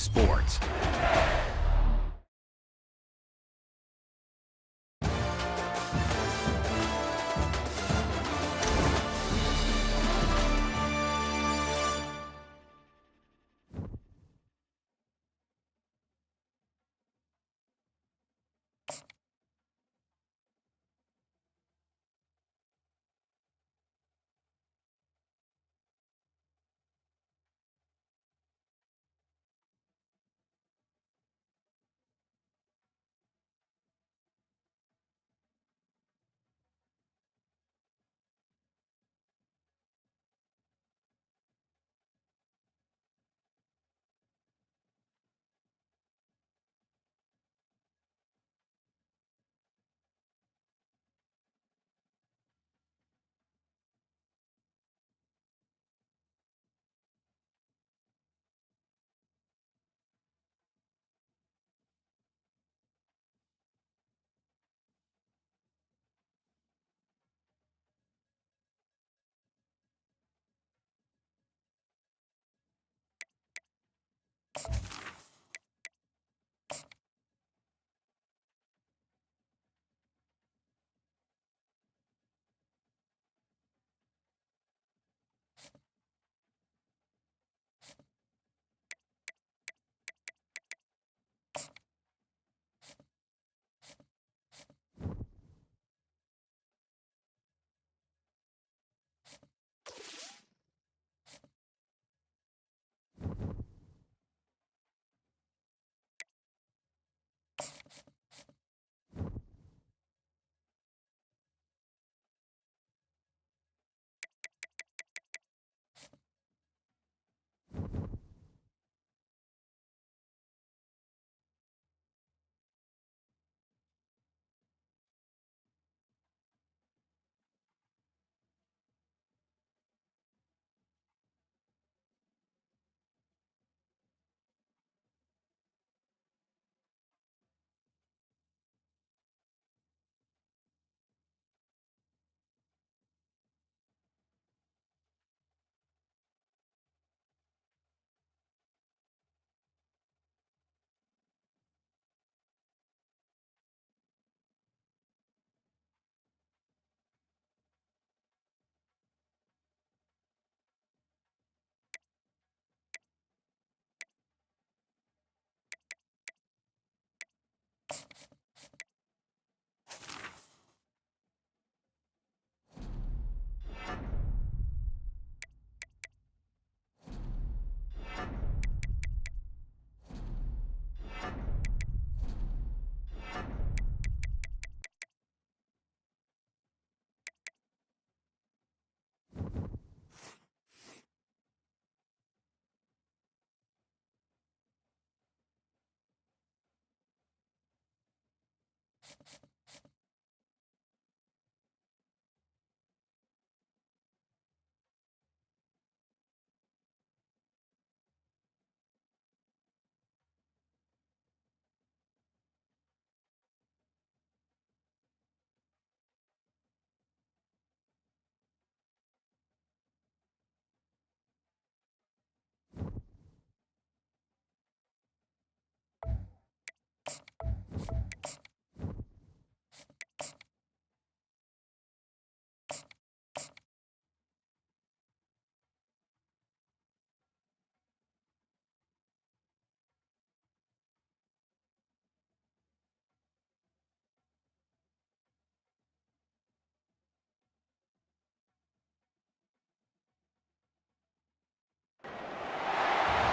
Sports.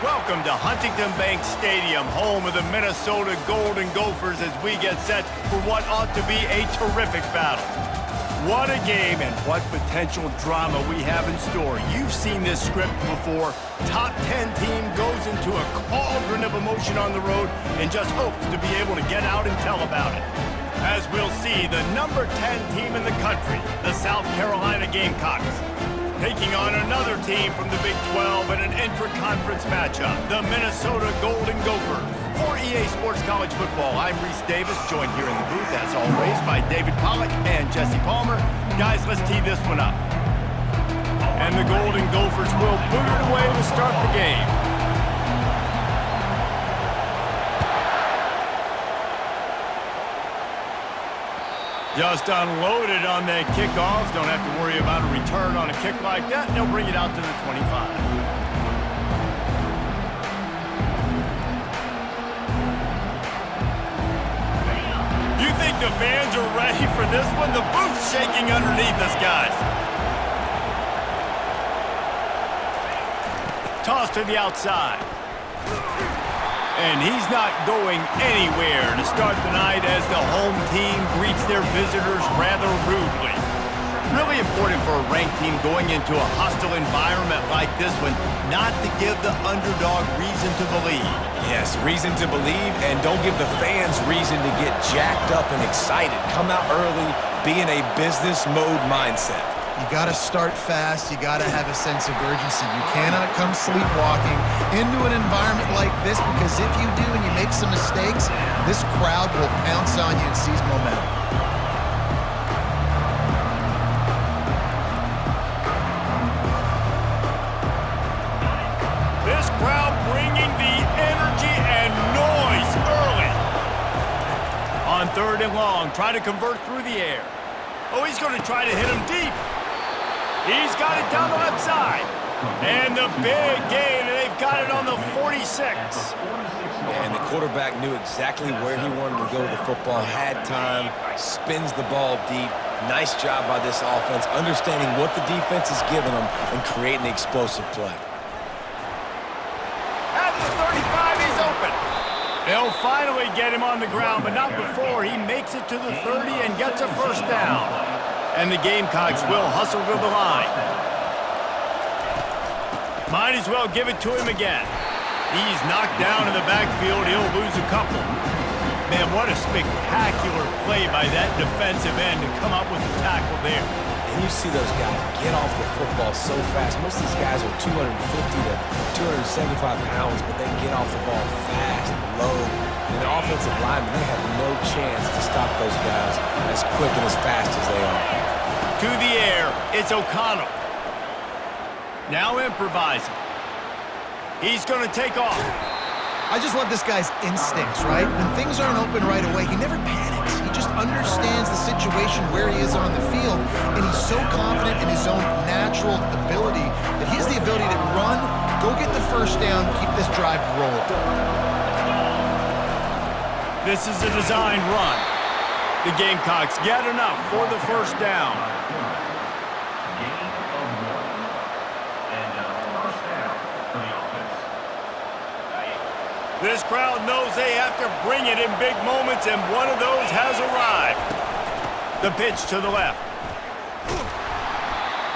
Welcome to Huntington Bank Stadium, home of the Minnesota Golden Gophers, as we get set for what ought to be a terrific battle. What a game and what potential drama we have in store. You've seen this script before. Top 10 team goes into a cauldron of emotion on the road and just hopes to be able to get out and tell about it. As we'll see, the number 10 team in the country, the South Carolina Gamecocks, taking on another team from the Big 12 in an intra-conference matchup, the Minnesota Golden Gophers. For EA Sports College Football, I'm Reese Davis, joined here in the booth, as always, by David Pollack and Jesse Palmer. Guys, let's tee this one up. And the Golden Gophers will boot it away to start the game. Just unloaded on that kickoff. Don't have to worry about a return on a kick like that. They'll bring it out to the 25. You think the fans are ready for this one? The booth's shaking underneath us, guys. Toss to the outside. And he's not going anywhere to start the night as the home team greets their visitors rather rudely. Really important for a ranked team going into a hostile environment like this one not to give the underdog reason to believe. Yes, reason to believe, and don't give the fans reason to get jacked up and excited. Come out early, be in a business mode mindset. You got to start fast. You got to have a sense of urgency. You cannot come sleepwalking into an environment like this, because if you do and you make some mistakes, this crowd will pounce on you and seize momentum. This crowd bringing the energy and noise early. On 3rd and long, try to convert through the air. Oh, he's going to try to hit him deep. He's got it down the left side. And the big gain, and they've got it on the 46. And the quarterback knew exactly where he wanted to go with the football, had time, spins the ball deep. Nice job by this offense, understanding what the defense is giving them and creating the explosive play. At the 35, he's open. They'll finally get him on the ground, but not before he makes it to the 30 and gets a first down. And the Gamecocks will hustle to the line. Might as well give it to him again. He's knocked down in the backfield. He'll lose a couple. Man, what a spectacular play by that defensive end to come up with a tackle there. And you see those guys get off the football so fast. Most of these guys are 250 to 275 pounds, but they get off the ball fast, low. And the offensive linemen, they have no chance to stop those guys as quick and as fast as they are. To the air, it's O'Connell. Now improvising. He's going to take off. I just love this guy's instincts, right? When things aren't open right away, he never panics. He just understands the situation where he is on the field, and he's so confident in his own natural ability that he has the ability to run, go get the first down, keep this drive rolling. This is a designed run. The Gamecocks get enough for the first down. This crowd knows they have to bring it in big moments, and one of those has arrived. The pitch to the left.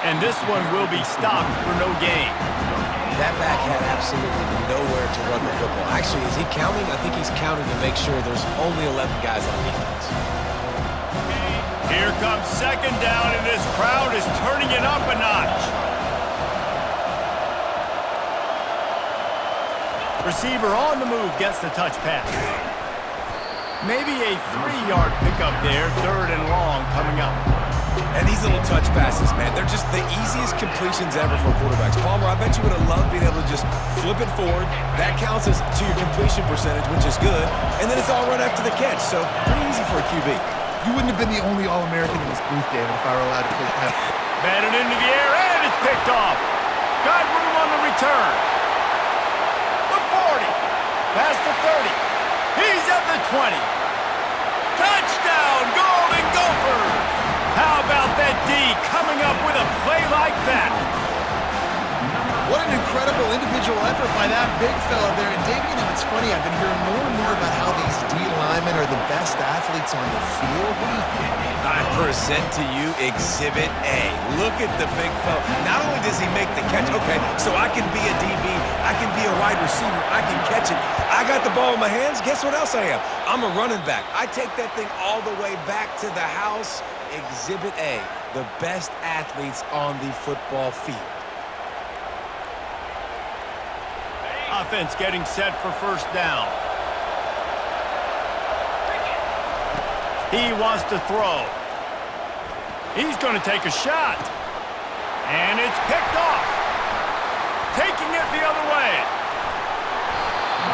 And this one will be stopped for no gain. That back had absolutely nowhere to run the football. Actually, is he counting? I think he's counting to make sure there's only 11 guys on defense. Here comes 2nd down, and this crowd is turning it up a notch. Receiver on the move gets the touch pass. Maybe a 3-yard pickup there, 3rd and long coming up. And these little touch passes, man, they're just the easiest completions ever for quarterbacks. Palmer, I bet you would have loved being able to just flip it forward. That counts as to your completion percentage, which is good. And then it's all right after the catch, so pretty easy for a QB. You wouldn't have been the only All-American in this booth, David, if I were allowed to put it past. Batted into the air, and it's picked off. Got room on the return. The 40. Past the 30. He's at the 20. Touchdown, Golden Gophers! How about that D coming up with a play like that? What an incredible individual effort by that big fella there. And Dave, you know, it's funny, I've been hearing more and more about how these D linemen are the best athletes on the field. What do you think? I present to you Exhibit A. Look at the big fella. Not only does he make the catch, okay, so I can be a DB, I can be a wide receiver, I can catch it. I got the ball in my hands, guess what else I am? I'm a running back. I take that thing all the way back to the house. Exhibit A, the best athletes on the football field. Offense getting set for first down. He wants to throw. He's going to take a shot. And it's picked off. Taking it the other way.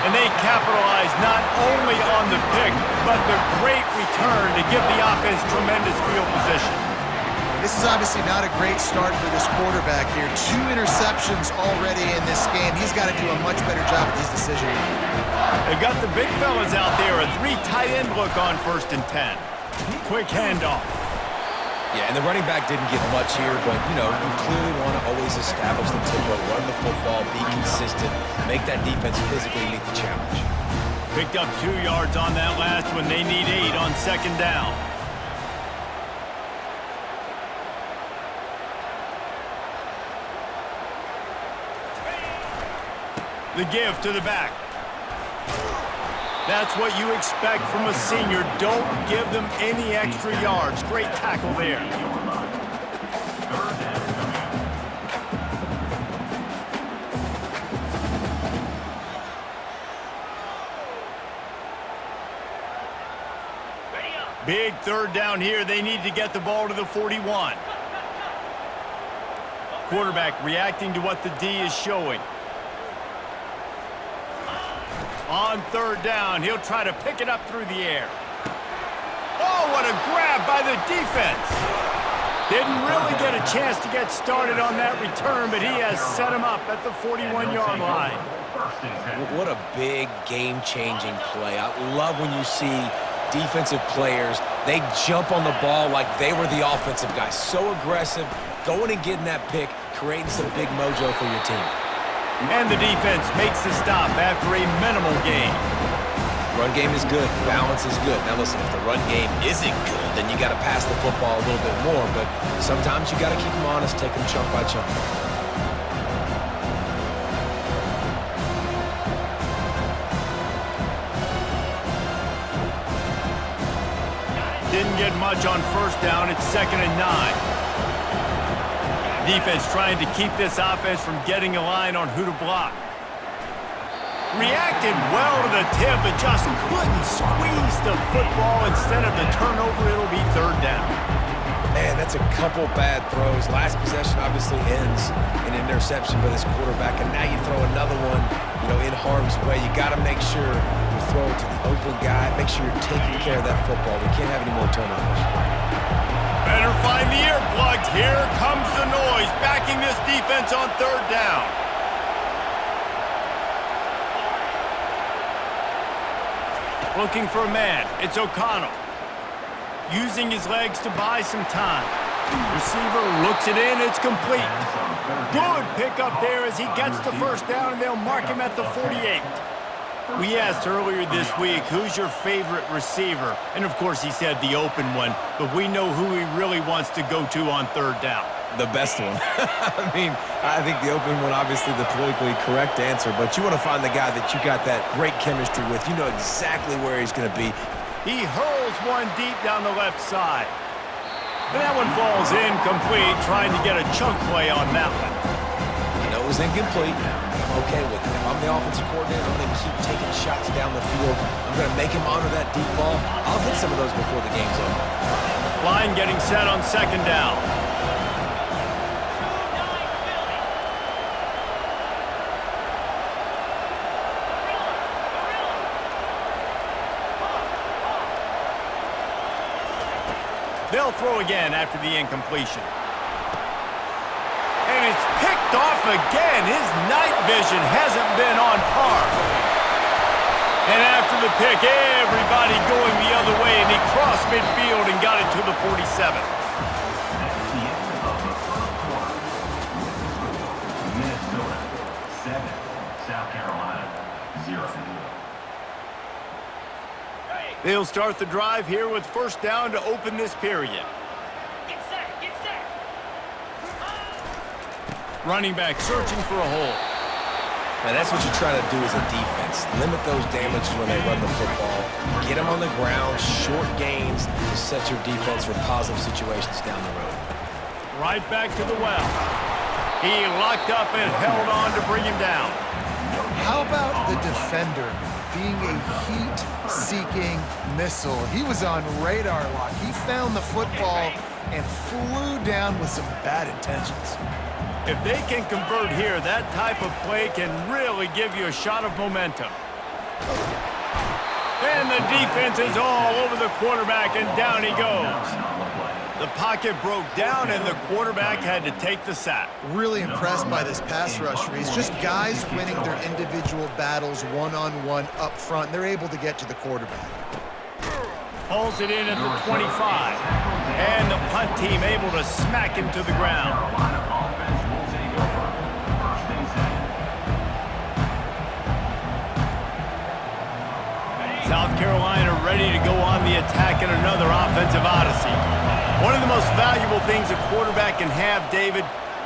And they capitalize not only on the pick, but the great return to give the offense tremendous field position. This is obviously not a great start for this quarterback here. 2 interceptions already in this game. He's got to do a much better job with his decision. They've got the big fellas out there. A 3 tight end look on 1st and 10. Quick handoff. Yeah, and the running back didn't get much here, but, you know, you clearly want to always establish the tempo, run the football, be consistent, make that defense physically meet the challenge. Picked up 2 yards on that last one. They need 8 on 2nd down. The give to the back. That's what you expect from a senior. Don't give them any extra yards. Great tackle there. Big 3rd down here. They need to get the ball to the 41. Quarterback reacting to what the D is showing. On 3rd down, he'll try to pick it up through the air. Oh, what a grab by the defense. Didn't really get a chance to get started on that return, but he has set him up at the 41-yard line. What a big game-changing play. I love when you see defensive players, they jump on the ball like they were the offensive guy. So aggressive, going and getting that pick, creating some big mojo for your team. And the defense makes the stop after a minimal gain. Run game is good. Balance is good. Now listen, if the run game isn't good, then you got to pass the football a little bit more. But sometimes you got to keep them honest, take them chunk by chunk. Didn't get much on 1st down. It's 2nd and 9. Defense trying to keep this offense from getting a line on who to block. Reacted well to the tip, but just couldn't squeeze the football. Instead of the turnover, it'll be 3rd down. Man, that's a couple bad throws. Last possession obviously ends in an interception by this quarterback, and now you throw another one, you know, in harm's way. You got to make sure you throw it to the open guy. Make sure you're taking care of that football. We can't have any more turnovers. Better find the earplugs. Here comes the noise, backing this defense on 3rd down. Looking for a man. It's O'Connell. Using his legs to buy some time. Receiver looks it in. It's complete. Good pickup there as he gets the 1st down, and they'll mark him at the 48. We asked earlier this week, who's your favorite receiver? And, of course, he said the open one, but we know who he really wants to go to on 3rd down. The best one. I mean, I think the open one, obviously the politically correct answer, but you want to find the guy that you got that great chemistry with. You know exactly where he's going to be. He hurls one deep down the left side. And that one falls incomplete, trying to get a chunk play on that one. You know it was incomplete. I'm okay with it. If I'm the offensive coordinator, I'm going to keep taking shots down the field. I'm going to make him honor that deep ball. I'll hit some of those before the game's over. Line getting set on 2nd down. They'll throw again after the incompletion. And it's picked off again. His night vision hasn't been on par. And after the pick, everybody going the other way, and he crossed midfield and got it to the 47. That's the end of the first quarter. Minnesota 7, South Carolina 0. They'll start the drive here with 1st down to open this period. Get set, get set. Running back searching for a hole. Now that's what you try to do as a defense. Limit those damages when they run the football. Get them on the ground, short gains to set your defense for positive situations down the road. Right back to the well. He locked up and held on to bring him down. How about the defender being a heat-seeking missile? He was on radar lock. He found the football and flew down with some bad intentions. If they can convert here, that type of play can really give you a shot of momentum. And the defense is all over the quarterback, and down he goes. The pocket broke down, and the quarterback had to take the sack. Really impressed by this pass rush, Reese. Just guys winning their individual battles one-on-one up front. They're able to get to the quarterback. Pulls it in at the 25. And the punt team able to smack him to the ground. South Carolina ready to go on the attack in another offensive odyssey. One of the most valuable things a quarterback can have, David,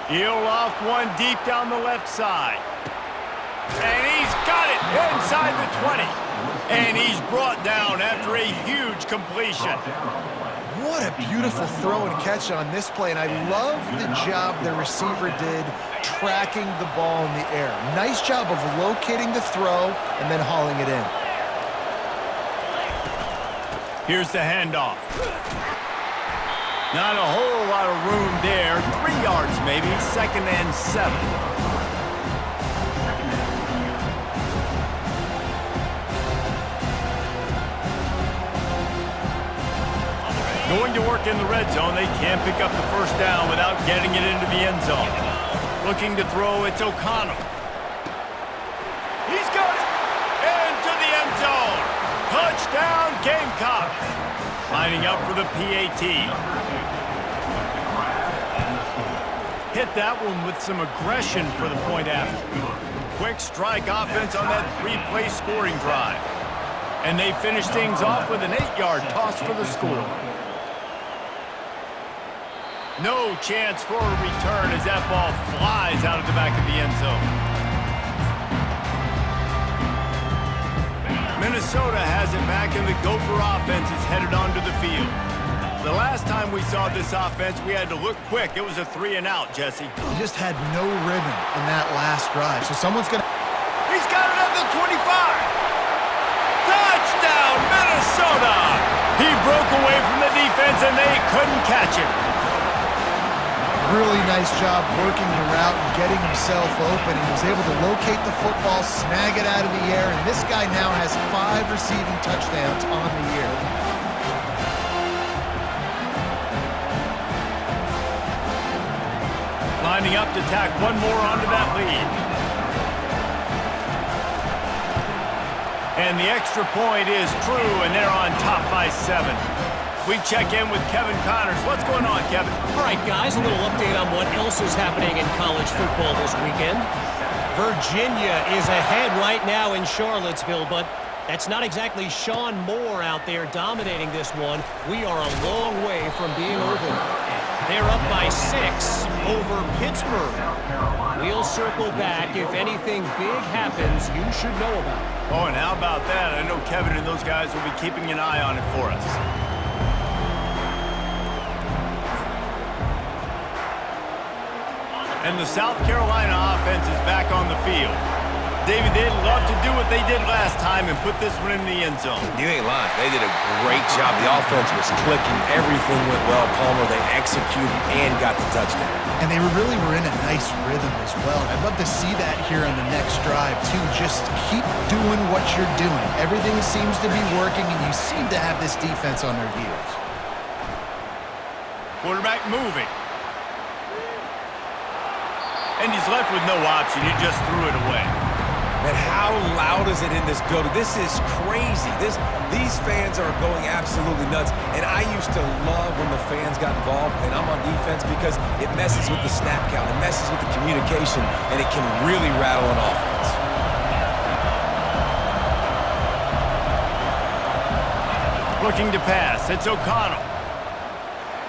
he'll loft one deep down the left side. And he's got it inside the 20. And he's brought down after a huge completion. What a beautiful throw and catch on this play, and I love the job the receiver did tracking the ball in the air. Nice job of locating the throw and then hauling it in. Here's the handoff. Not a whole lot of room there. 3 yards maybe, 2nd and 7. Going to work in the red zone. They can't pick up the first down without getting it into the end zone. Looking to throw, it's O'Connell. He's got it! Into the end zone! Touchdown, Gamecocks! Lining up for the PAT. Hit that one with some aggression for the point after. Quick strike offense on that 3-play scoring drive. And they finish things off with an 8-yard toss for the score. No chance for a return as that ball flies out of the back of the end zone. Minnesota has it back, and the Gopher offense is headed onto the field. The last time we saw this offense, we had to look quick. It was a 3-and-out, Jesse. He just had no rhythm in that last drive, so someone's going to... He's got it at the 25. Touchdown, Minnesota! He broke away from the defense, and they couldn't catch him. Really nice job working the route and getting himself open. He was able to locate the football, snag it out of the air, and this guy now has 5 receiving touchdowns on the year. Lining up to tack one more onto that lead. And the extra point is true, and they're on top by 7. We check in with Kevin Connors. What's going on, Kevin? All right, guys, a little update on what else is happening in college football this weekend. Virginia is ahead right now in Charlottesville, but that's not exactly Sean Moore out there dominating this one. We are a long way from being over. They're up by 6 over Pittsburgh. We'll circle back. If anything big happens, you should know about it. Oh, and how about that? I know Kevin and those guys will be keeping an eye on it for us. And the South Carolina offense is back on the field. David, they'd love to do what they did last time and put this one in the end zone. You ain't lying. They did a great job. The offense was clicking. Everything went well. Palmer, they executed and got the touchdown. And they really were in a nice rhythm as well. I'd love to see that here on the next drive, too. Just keep doing what you're doing. Everything seems to be working, and you seem to have this defense on their heels. Quarterback moving. And he's left with no option. He just threw it away. And how loud is it in this building? This is crazy. These fans are going absolutely nuts. And I used to love when the fans got involved, and I'm on defense because it messes with the snap count. It messes with the communication, and it can really rattle an offense. Looking to pass. It's O'Connell.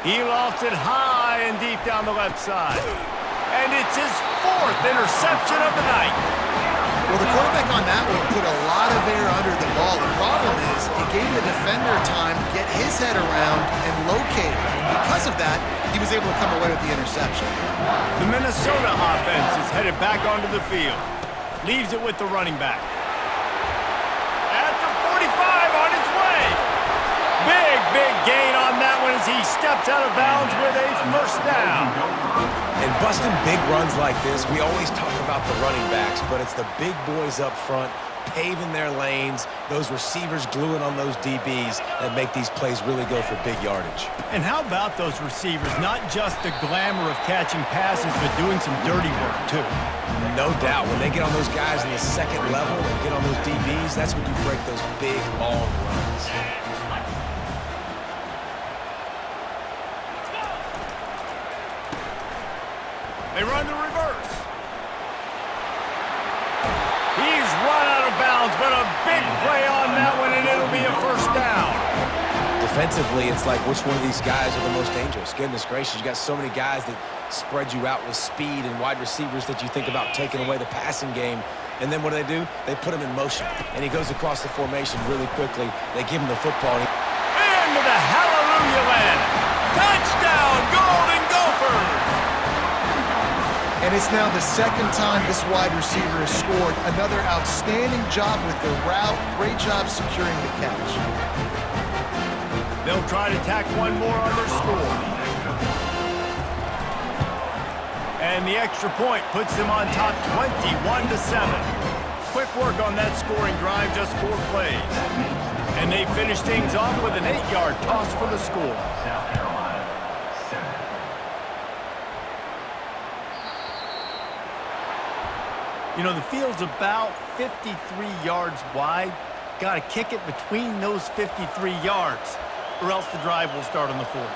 He lofts it high and deep down the left side. And it's his 4th interception of the night. Well, the quarterback on that one put a lot of air under the ball. The problem is it gave the defender time to get his head around and locate it. And because of that, he was able to come away with the interception. The Minnesota offense is headed back onto the field. Leaves it with the running back. At the 45 on his way. Big gain on that one as he steps out of bounds with a first down. And busting big runs like this, we always talk about the running backs, but it's the big boys up front paving their lanes, those receivers gluing on those DBs that make these plays really go for big yardage. And how about those receivers? Not just the glamour of catching passes, but doing some dirty work, too. No doubt. When they get on those guys in the second level and get on those DBs, that's when you break those big, long runs. They run the reverse. He's run out of bounds, but a big play on that one, and it'll be a first down. Defensively, it's like which one of these guys are the most dangerous? Goodness gracious, you got so many guys that spread you out with speed and wide receivers that you think about taking away the passing game. And then what do? They put him in motion, and he goes across the formation really quickly. They give him the football. Into the hallelujah land. Touchdown, Golden Gophers! And it's now the second time this wide receiver has scored. Another outstanding job with the route. Great job securing the catch. They'll try to tack one more on their score. And the extra point puts them on top 21-7. Quick work on that scoring drive, just 4 plays. And they finish things off with an 8-yard toss for the score. South Carolina, 7. You know, the field's about 53 yards wide. Got to kick it between those 53 yards, or else the drive will start on the 40.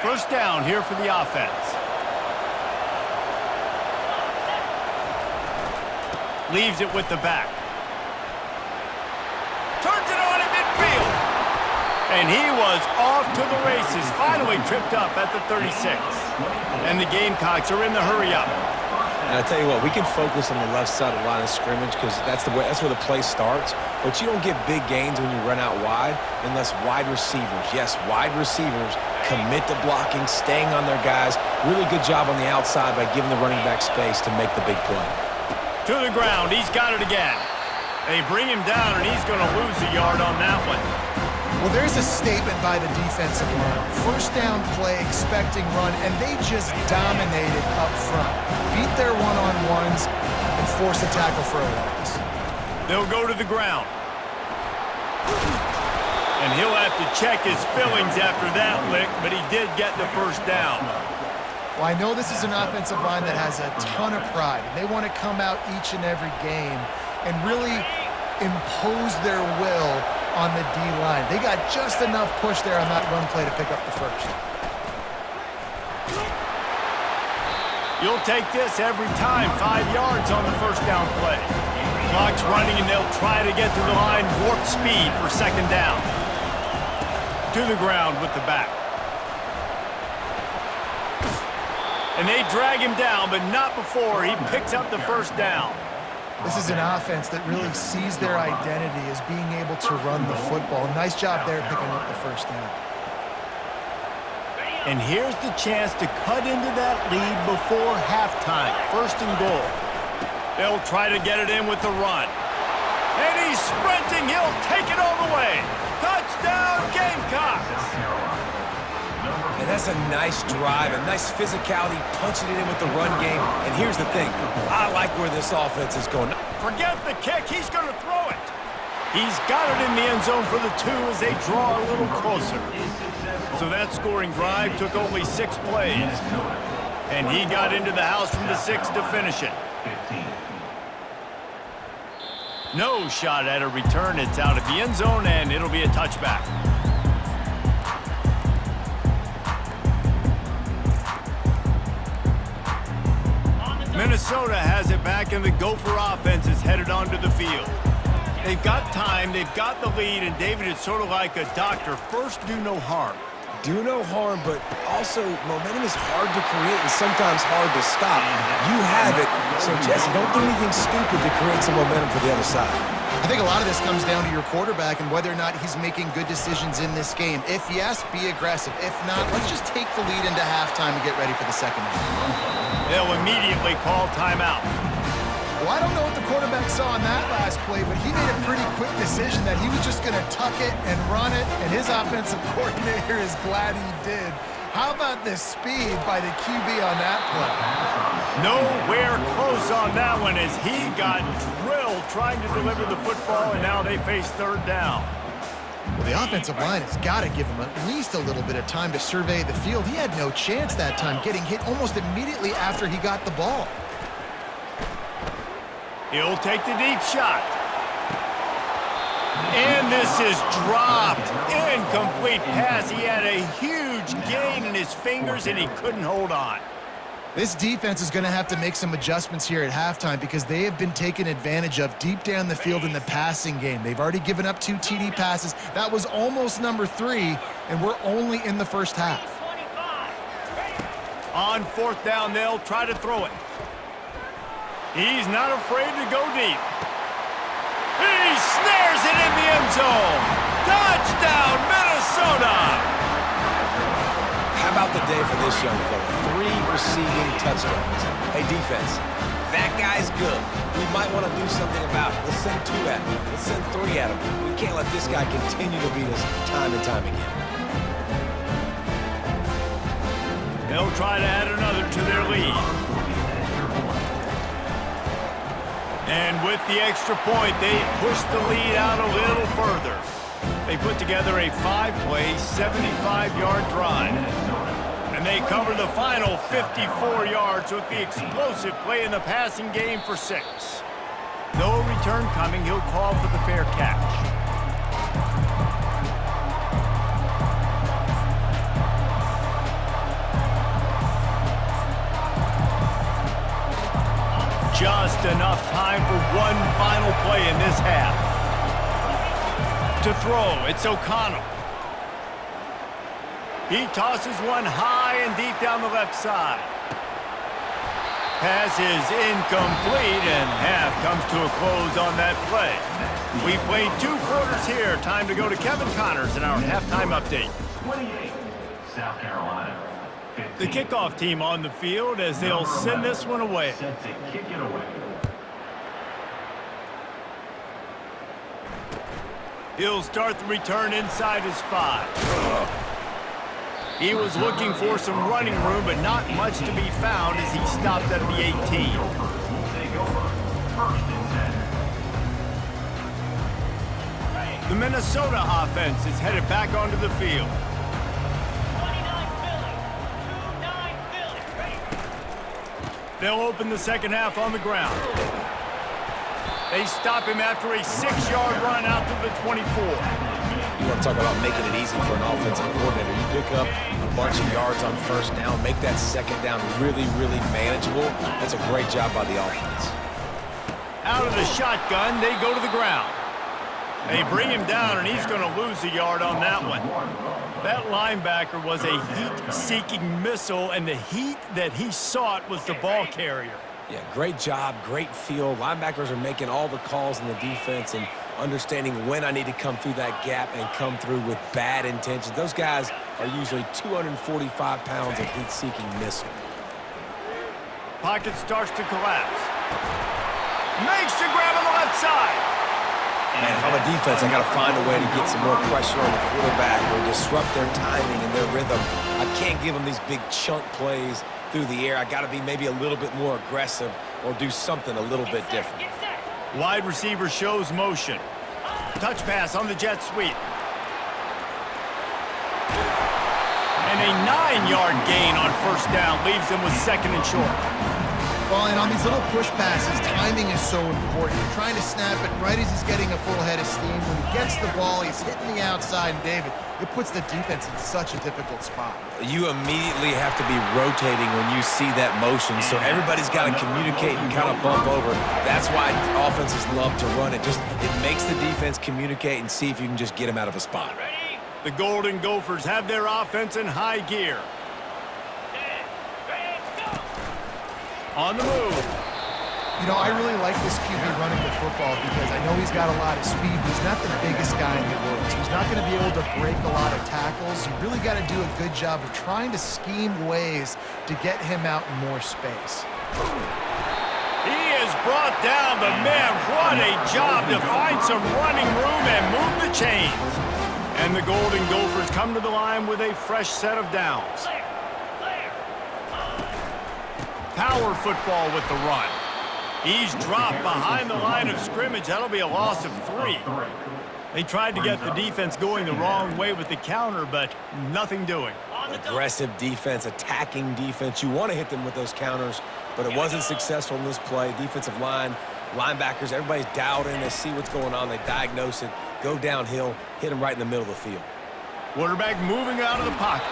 First down here for the offense. Leaves it with the back. Turns it on in midfield. And he was off to the races. Finally tripped up at the 36. And the Gamecocks are in the hurry-up. And I tell you what, we can focus on the left side of the line of scrimmage because that's where the play starts. But you don't get big gains when you run out wide unless wide receivers, yes, wide receivers commit to blocking, staying on their guys. Really good job on the outside by giving the running back space to make the big play. To the ground, he's got it again. They bring him down, and he's going to lose a yard on that one. Well, there's a statement by the defensive line. First down play, expecting run, and they just dominated up front. Beat their one-on-ones and forced a tackle for a loss. They'll go to the ground. And he'll have to check his fillings after that lick, but he did get the first down. Well, I know this is an offensive line that has a ton of pride. They want to come out each and every game and really impose their will on the D-line. They got just enough push there on that run play to pick up the first. You'll take this every time. 5 yards on the first down play. Clock's running, and they'll try to get to the line warp speed for second down. To the ground with the back. And they drag him down, but not before he picks up the first down. This is an offense that really sees their identity as being able to run the football. Nice job there picking up the first down. And here's the chance to cut into that lead before halftime. First and goal. They'll try to get it in with the run. And he's sprinting. He'll take it all the way. Touchdown, Gamecocks! And that's a nice drive, a nice physicality, punching it in with the run game. And here's the thing, I like where this offense is going. Forget the kick, he's going to throw it. He's got it in the end zone for the 2 as they draw a little closer. So that scoring drive took only 6 plays. And he got into the house from the 6 to finish it. No shot at a return. It's out of the end zone, and it'll be a touchback. Minnesota has it back, and the Gopher offense is headed onto the field. They've got time, they've got the lead, and David, it's sort of like a doctor. First, do no harm. Do no harm, but also momentum is hard to create and sometimes hard to stop. You have it, so Jesse, don't do anything stupid to create some momentum for the other side. I think a lot of this comes down to your quarterback and whether or not he's making good decisions in this game. If yes, be aggressive. If not, let's just take the lead into halftime and get ready for the second half. They'll immediately call timeout. Well, I don't know what the quarterback saw on that last play, but he made a pretty quick decision that he was just going to tuck it and run it, and his offensive coordinator is glad he did. How about the speed by the QB on that play? Nowhere close on that one as he got drilled trying to deliver the football, and now they face third down. Well, the offensive line has got to give him at least a little bit of time to survey the field. He had no chance that time, getting hit almost immediately after he got the ball. He'll take the deep shot. And this is dropped. Incomplete pass. He had a huge gain in his fingers, and he couldn't hold on. This defense is going to have to make some adjustments here at halftime because they have been taken advantage of deep down the field in the passing game. They've already given up 2 TD passes. That was almost number 3, and we're only in the first half. On fourth down, they'll try to throw it. He's not afraid to go deep. He snares it in the end zone. Touchdown, Minnesota! How about the day for this young fella? 3 receiving touchdowns. Hey, defense, that guy's good. We might want to do something about it. Let's send 2 at him. Let's send 3 at him. We can't let this guy continue to beat us time and time again. They'll try to add another to their lead. And with the extra point, they push the lead out a little further. They put together a 5-play, 75-yard drive. And they cover the final 54 yards with the explosive play in the passing game for 6. No return coming. He'll call for the fair catch. Just enough time for one final play in this half. To throw, it's O'Connell. He tosses one high and deep down the left side. Pass is incomplete, and half comes to a close on that play. We've played 2 quarters here. Time to go to Kevin Connors in our halftime update. 28, South Carolina. 15. The kickoff team on the field as they'll send this one away. Set to kick it away. He'll start the return inside his 5. He was looking for some running room, but not much to be found as he stopped at the 18. Take over. 1st and 10. The Minnesota offense is headed back onto the field. 29 Philly. They'll open the second half on the ground. They stop him after a 6-yard run out to the 24. You want to talk about making it easy for an offensive coordinator. You pick up a bunch of yards on 1st down, make that 2nd down really, really manageable. That's a great job by the offense. Out of the shotgun, they go to the ground. They bring him down, and he's going to lose a yard on that one. That linebacker was a heat-seeking missile, and the heat that he sought was the ball carrier. Yeah, great job, great feel. Linebackers are making all the calls in the defense and understanding when I need to come through that gap and come through with bad intentions. Those guys are usually 245 pounds of heat-seeking missile. Pocket starts to collapse. Makes the grab on the left side. Man, if I'm a defense, I got to find a way to get some more pressure on the quarterback or disrupt their timing and their rhythm. I can't give them these big chunk plays through the air. I got to be maybe a little bit more aggressive or do something a little bit different. Wide receiver shows motion. Touch pass on the jet sweep. And a 9-yard gain on 1st down leaves them with 2nd and short. Well, and on these little push passes, timing is so important. You're trying to snap it right as he's getting a full head of steam. When he gets the ball, he's hitting the outside, and David, it puts the defense in such a difficult spot. You immediately have to be rotating when you see that motion, so everybody's got to communicate and kind of bump over. That's why offenses love to run it. It makes the defense communicate and see if you can just get them out of a spot. The Golden Gophers have their offense in high gear. On the move. You know, I really like this QB running the football because I know he's got a lot of speed, but he's not the biggest guy in the world. So he's not going to be able to break a lot of tackles. You really got to do a good job of trying to scheme ways to get him out in more space. He is brought down, but man, what a job to find some running room and move the chains. And the Golden Gophers come to the line with a fresh set of downs. power football with the run. He's dropped behind the line of scrimmage. That'll be a loss of 3. They tried to get the defense going the wrong way with the counter, but nothing doing. Aggressive defense, attacking defense. You want to hit them with those counters, but it wasn't successful in this play. Defensive line, linebackers, everybody's dialed in. They see what's going on. They diagnose it, go downhill, hit them right in the middle of the field. Quarterback moving out of the pocket.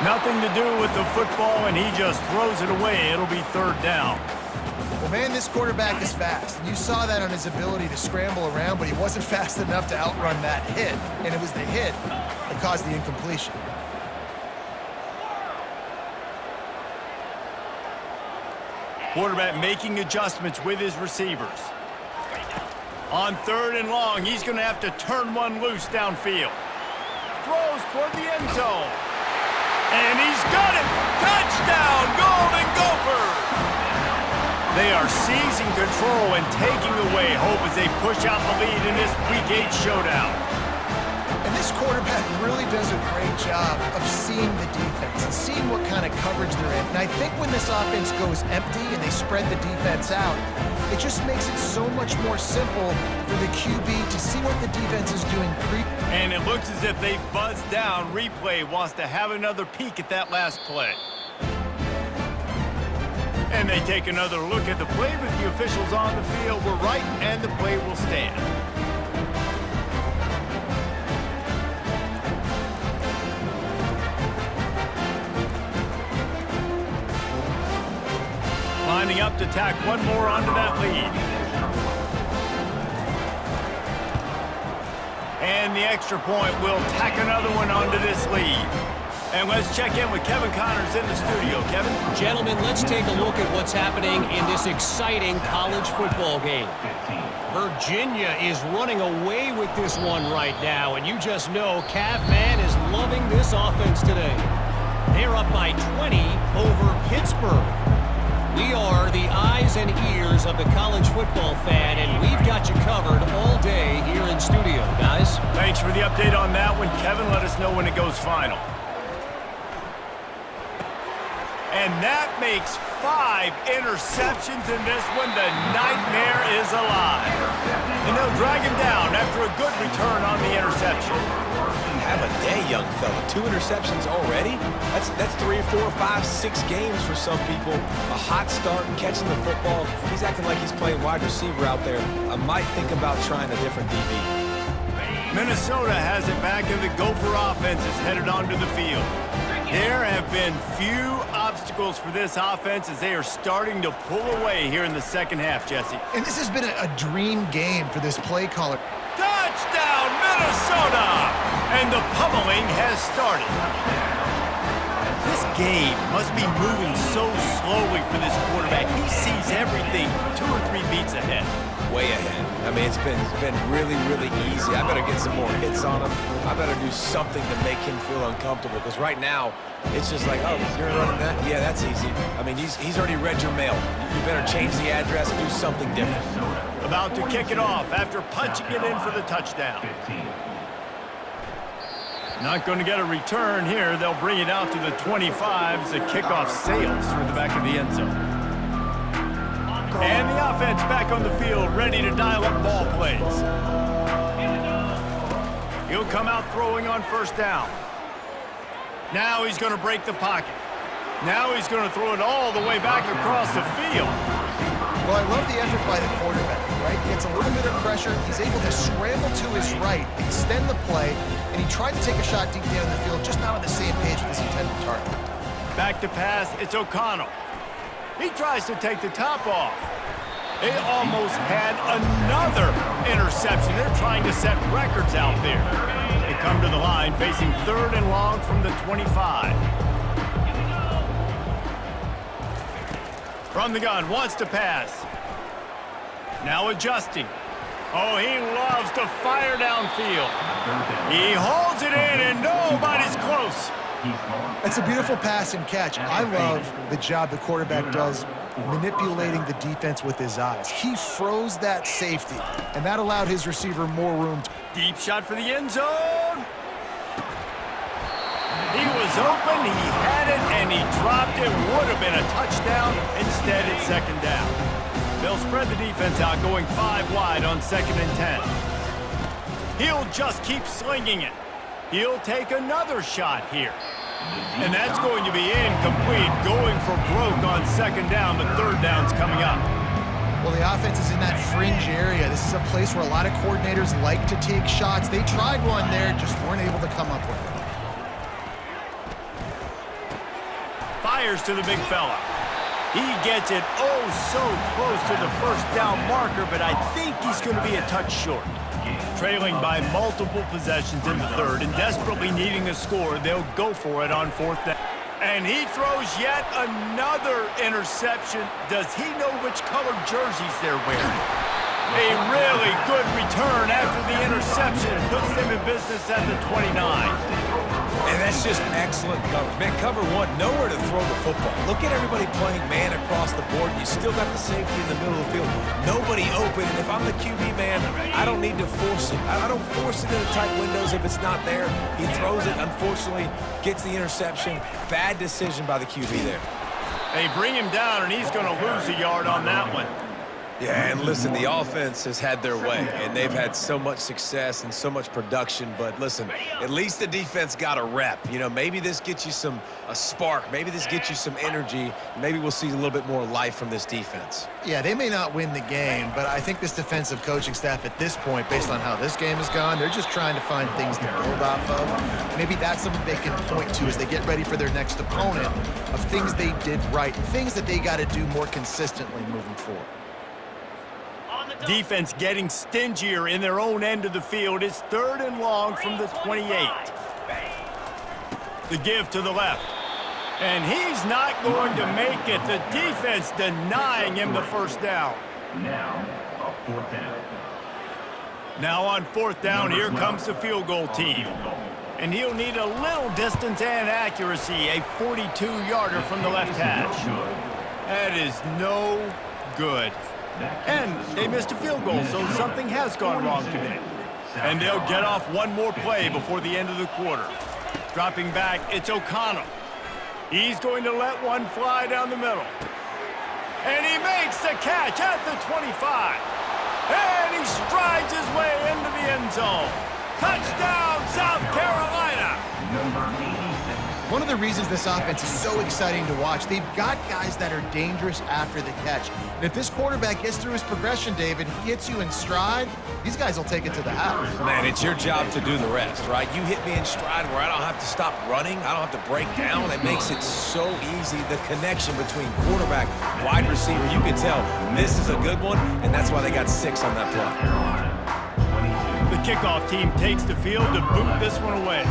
Nothing to do with the football, and he just throws it away. It'll be 3rd down. Well, man, this quarterback is fast. And you saw that on his ability to scramble around, but he wasn't fast enough to outrun that hit. And it was the hit that caused the incompletion. Quarterback making adjustments with his receivers. On 3rd and long, he's going to have to turn one loose downfield. Throws toward the end zone. And he's got it! Touchdown, Golden Gophers! They are seizing control and taking away hope as they push out the lead in this Week 8 showdown. And this quarterback really does a great job of seeing the defense and seeing what kind of coverage they're in. And I think when this offense goes empty and they spread the defense out, it just makes it so much more simple for the QB to see what the defense is doing And it looks as if they've buzzed down. Replay wants to have another peek at that last play. And they take another look at the play, but the officials on the field were right, and the play will stand. Lining up to tack one more onto that lead. And the extra point will tack another one onto this lead. And let's check in with Kevin Connors in the studio. Kevin? Gentlemen, let's take a look at what's happening in this exciting college football game. Virginia is running away with this one right now, and you just know Cav Man is loving this offense today. They're up by 20 over Pittsburgh. We are the eyes and ears of the college football fan, and we've got you covered all day here in studio, guys. Thanks for the update on that one, Kevin. Let us know when it goes final. And that makes 5 interceptions in this one. The nightmare is alive. And they'll drag him down after a good return on the interception. Have a day, young fella. 2 interceptions already? That's 3, 4, 5, 6 games for some people. A hot start, catching the football. He's acting like he's playing wide receiver out there. I might think about trying a different DB. Minnesota has it back, and the Gopher offense is headed onto the field. There have been few obstacles for this offense as they are starting to pull away here in the second half, Jesse. And this has been a dream game for this play caller. Touchdown, Minnesota! And the pummeling has started. This game must be moving so slowly for this quarterback. He sees everything 2 or 3 beats ahead. Way ahead. I mean, it's been really, really easy. I better get some more hits on him. I better do something to make him feel uncomfortable, because right now, it's just like, oh, you're running that? Yeah, that's easy. I mean, he's already read your mail. You better change the address, do something different. About to kick it off after punching it in for the touchdown. Not going to get a return here. They'll bring it out to the 25 as the kickoff sails through the back of the end zone. And the offense back on the field, ready to dial up ball plays. He'll come out throwing on first down. Now he's going to break the pocket. Now he's going to throw it all the way back across the field. Well, I love the effort by the quarterback, right? Gets a little bit of pressure. He's able to scramble to his right, extend the play, and he tried to take a shot deep down the field, just not on the same page with his intended target. Back to pass, it's O'Connell. He tries to take the top off. They almost had another interception. They're trying to set records out there. They come to the line facing 3rd and long from the 25. From the gun, wants to pass. Now adjusting. Oh, he loves to fire downfield. He holds it in and nobody's close. That's a beautiful pass and catch. I love the job the quarterback does manipulating the defense with his eyes. He froze that safety, and that allowed his receiver more room. Deep shot for the end zone. He was open, he had it, and he dropped it. Would have been a touchdown. second down. They'll spread the defense out, going 5 wide on 2nd and 10. He'll just keep slinging it. He'll take another shot here. And that's going to be incomplete, going for broke on 2nd down, but 3rd down's coming up. Well, the offense is in that fringe area. This is a place where a lot of coordinators like to take shots. They tried one there, just weren't able to come up with it. Fires to the big fella. He gets it oh so close to the 1st down marker, but I think he's going to be a touch short. Trailing by multiple possessions in the 3rd and desperately needing a score, they'll go for it on 4th down. And he throws yet another interception. Does he know which colored jerseys they're wearing? A really good return after the interception puts them in business at the 29. And that's just excellent coverage. Man, cover 1, nowhere to throw the football. Look at everybody playing man across the board. You still got the safety in the middle of the field. Nobody open. And if I'm the QB man, I don't need to force it. I don't force it into tight windows if it's not there. He throws it, unfortunately, gets the interception. Bad decision by the QB there. They bring him down, and he's going to lose a yard on that one. Yeah, and listen, the offense has had their way, and they've had so much success and so much production. But listen, at least the defense got a rep. You know, maybe this gets you a spark. Maybe this gets you some energy. Maybe we'll see a little bit more life from this defense. Yeah, they may not win the game, but I think this defensive coaching staff at this point, based on how this game has gone, they're just trying to find things to build off of. Maybe that's something they can point to as they get ready for their next opponent of things they did right, things that they got to do more consistently moving forward. Defense getting stingier in their own end of the field. It's 3rd and long from the 28. The give to the left. And he's not going to make it. The defense denying him the 1st down. Now, a 4th down. Now on 4th down, here comes the field goal team. And he'll need a little distance and accuracy, a 42-yarder from the left hash. That is no good. And they missed a field goal, so something has gone wrong today. And they'll get off one more play before the end of the quarter. Dropping back, it's O'Connell. He's going to let one fly down the middle. And he makes the catch at the 25. And he strides his way into the end zone. Touchdown, South Carolina! Number 86. One of the reasons this offense is so exciting to watch, they've got guys that are dangerous after the catch. And if this quarterback gets through his progression, David, he hits you in stride, these guys will take it to the house. Man, it's your job to do the rest, right? You hit me in stride where I don't have to stop running. I don't have to break down. It makes it so easy. The connection between quarterback, wide receiver, you can tell this is a good one, and that's why they got 6 on that play. The kickoff team takes the field to boot this one away.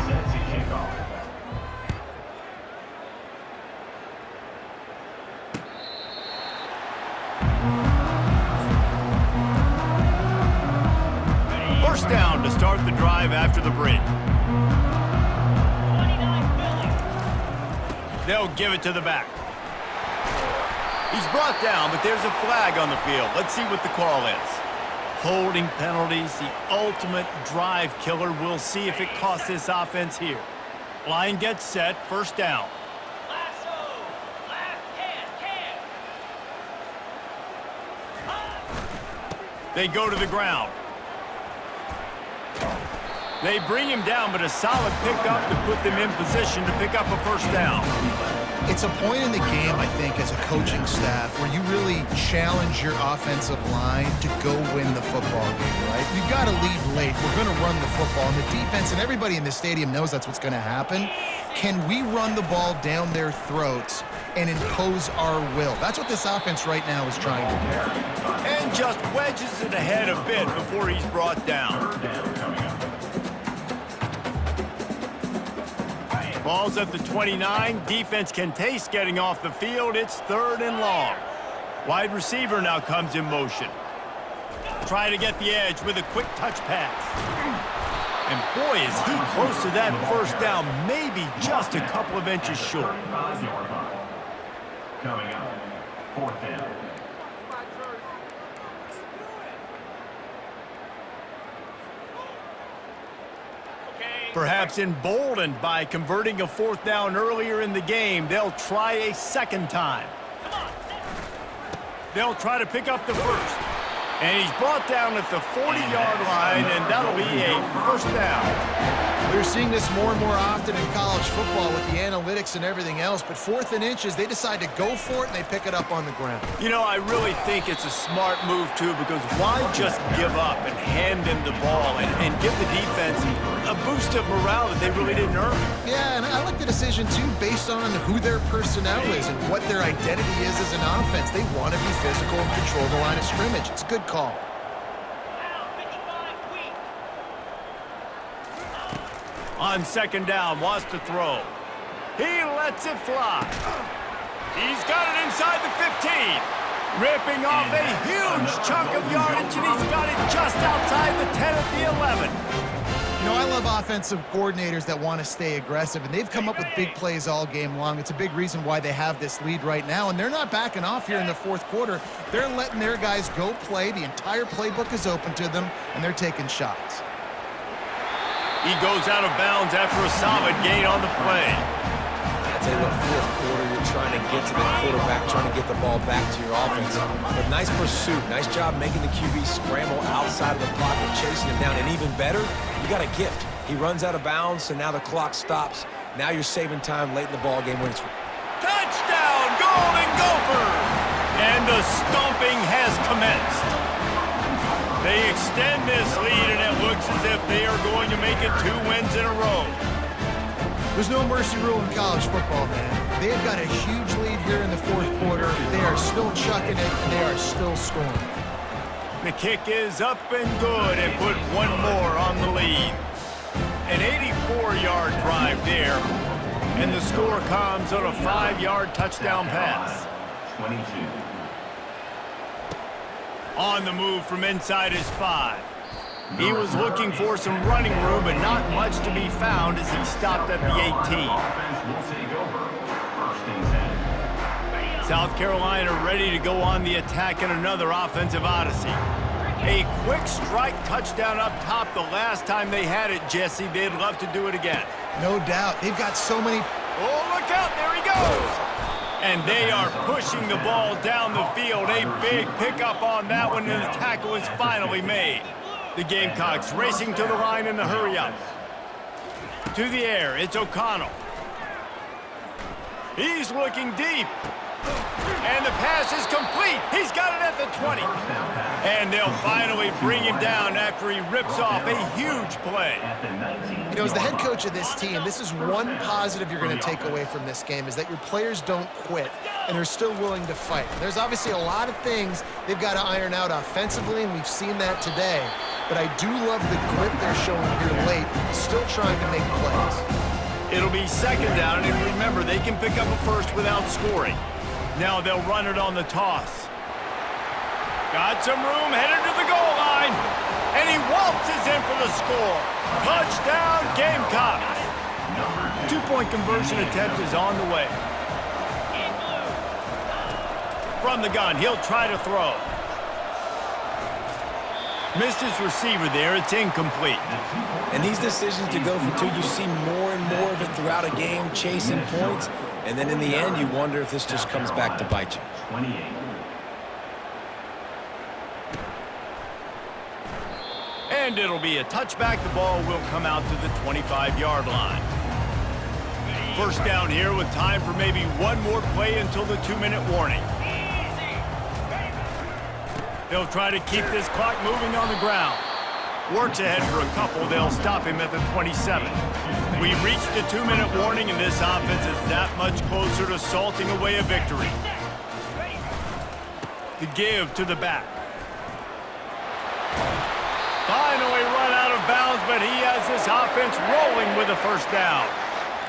First down to start the drive after the break. They'll give it to the back. He's brought down, but there's a flag on the field. Let's see what the call is. Holding penalties, the ultimate drive killer. We'll see if it costs this offense here. Line gets set, 1st down. They go to the ground. They bring him down, but a solid pickup to put them in position to pick up a 1st down. It's a point in the game, I think, as a coaching staff where you really challenge your offensive line to go win the football game, right? You've got to lead late. We're going to run the football. And the defense and everybody in the stadium knows that's what's going to happen. Can we run the ball down their throats and impose our will? That's what this offense right now is trying to do. And just wedges it ahead a bit before he's brought down. Ball's at the 29. Defense can taste getting off the field. It's 3rd and long. Wide receiver now comes in motion. Try to get the edge with a quick touch pass. And boy, is he close to that 1st down, maybe just a couple of inches short. Coming up, 4th down. Perhaps emboldened by converting a 4th down earlier in the game, they'll try a 2nd time. They'll try to pick up the first. And he's brought down at the 40-yard line, and that'll be a first down. We're seeing this more and more often in college football with the analytics and everything else, but 4th and inches, they decide to go for it, and they pick it up on the ground. You know, I really think it's a smart move, too, because why just give up and hand them the ball and give the defense a boost of morale that they really didn't earn? Yeah, and I like the decision, too, based on who their personnel is and what their identity is as an offense. They want to be physical and control the line of scrimmage. It's a good call. On second down, wants to throw. He lets it fly. He's got it inside the 15. Ripping off a huge chunk of yardage, and he's got it just outside the 10 at the 11. You know, I love offensive coordinators that want to stay aggressive, and they've come up with big plays all game long. It's a big reason why they have this lead right now, and they're not backing off here in the 4th quarter. They're letting their guys go play. The entire playbook is open to them, and they're taking shots. He goes out of bounds after a solid gain on the play. I tell you what, 4th quarter, you're trying to get to the quarterback, trying to get the ball back to your offense. But nice pursuit, nice job making the QB scramble outside of the pocket, chasing him down. And even better, you got a gift. He runs out of bounds, so now the clock stops. Now you're saving time late in the ball game when it's... Touchdown, Golden Gophers! And the stomping has commenced. They extend this lead, and it looks as if they are going to make it 2 wins in a row. There's no mercy rule in college football, man. They've got a huge lead here in the 4th quarter. They are still chucking it, and they are still scoring. The kick is up and good, and put one more on the lead. An 84-yard drive there, and the score comes on a 5-yard touchdown pass. 22. On the move from inside his 5. He was looking for some running room, but not much to be found as he stopped at the 18. South Carolina ready to go on the attack in another offensive odyssey. A quick strike touchdown up top the last time they had it, Jesse. They'd love to do it again. No doubt. They've got so many... Oh, look out. There he goes. And they are pushing the ball down the field. A big pickup on that one, and the tackle is finally made. The Gamecocks racing to the line in the hurry-up. To the air, it's O'Connell. He's looking deep. And the pass is complete. He's got it at the 20. And they'll finally bring him down after he rips off a huge play. You know, as the head coach of this team, this is one positive you're going to take away from this game, is that your players don't quit, and they're still willing to fight. There's obviously a lot of things they've got to iron out offensively, and we've seen that today. But I do love the grit they're showing here late, still trying to make plays. It'll be second down, and remember, they can pick up a first without scoring. Now they'll run it on the toss. Got some room, headed to the goal line. And he waltzes in for the score. Touchdown, Gamecocks. 2-point conversion attempt is on the way. From the gun, he'll try to throw. Missed his receiver there. It's incomplete. And these decisions to go for 2, you see more and more of it throughout a game, chasing points. And then in the end, you wonder if this just comes back to bite you. 28. And it'll be a touchback. The ball will come out to the 25-yard line. First down here with time for maybe one more play until the 2-minute warning. They'll try to keep this clock moving on the ground. Works ahead for a couple. They'll stop him at the 27. We've reached the 2-minute warning, and this offense is that much closer to salting away a victory. The give to the back. Finally run out of bounds, but he has this offense rolling with a first down.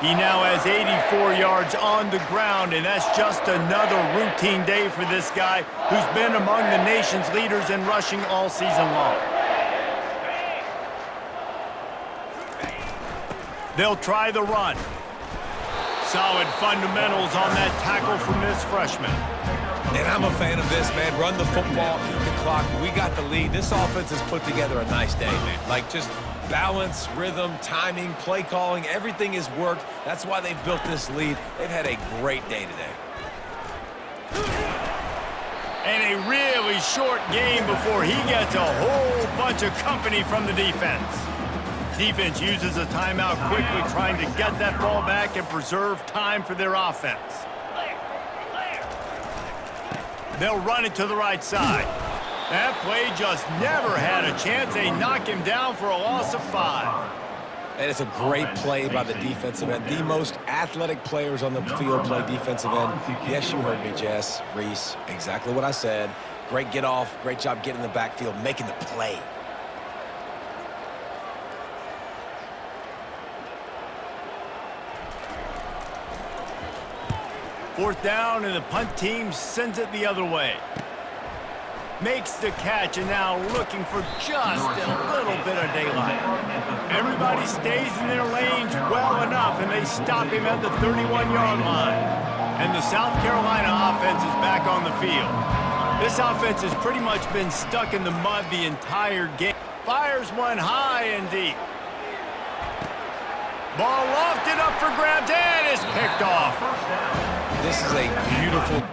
He now has 84 yards on the ground, and that's just another routine day for this guy who's been among the nation's leaders in rushing all season long. They'll try the run. Solid fundamentals on that tackle from this freshman. And I'm a fan of this, man. Run the football, eat the clock. We got the lead. This offense has put together a nice day, man. Like, just balance, rhythm, timing, play calling, everything has worked. That's why they've built this lead. They've had a great day today. And a really short game before he gets a whole bunch of company from the defense. Defense uses a timeout quickly, trying to get that ball back and preserve time for their offense. They'll run it to the right side. That play just never had a chance. They knock him down for a loss of 5. And it's a great play by the defensive end. The most athletic players on the field play defensive end. Yes, you heard me, Jess, Reese. Exactly what I said. Great get off. Great job getting in the backfield, making the play. Fourth down, and the punt team sends it the other way. Makes the catch, and now looking for just a little bit of daylight. Everybody stays in their lanes well enough, and they stop him at the 31-yard line. And the South Carolina offense is back on the field. This offense has pretty much been stuck in the mud the entire game. Fires one high and deep. Ball lofted up for grabs, and it's picked off. This is a beautiful...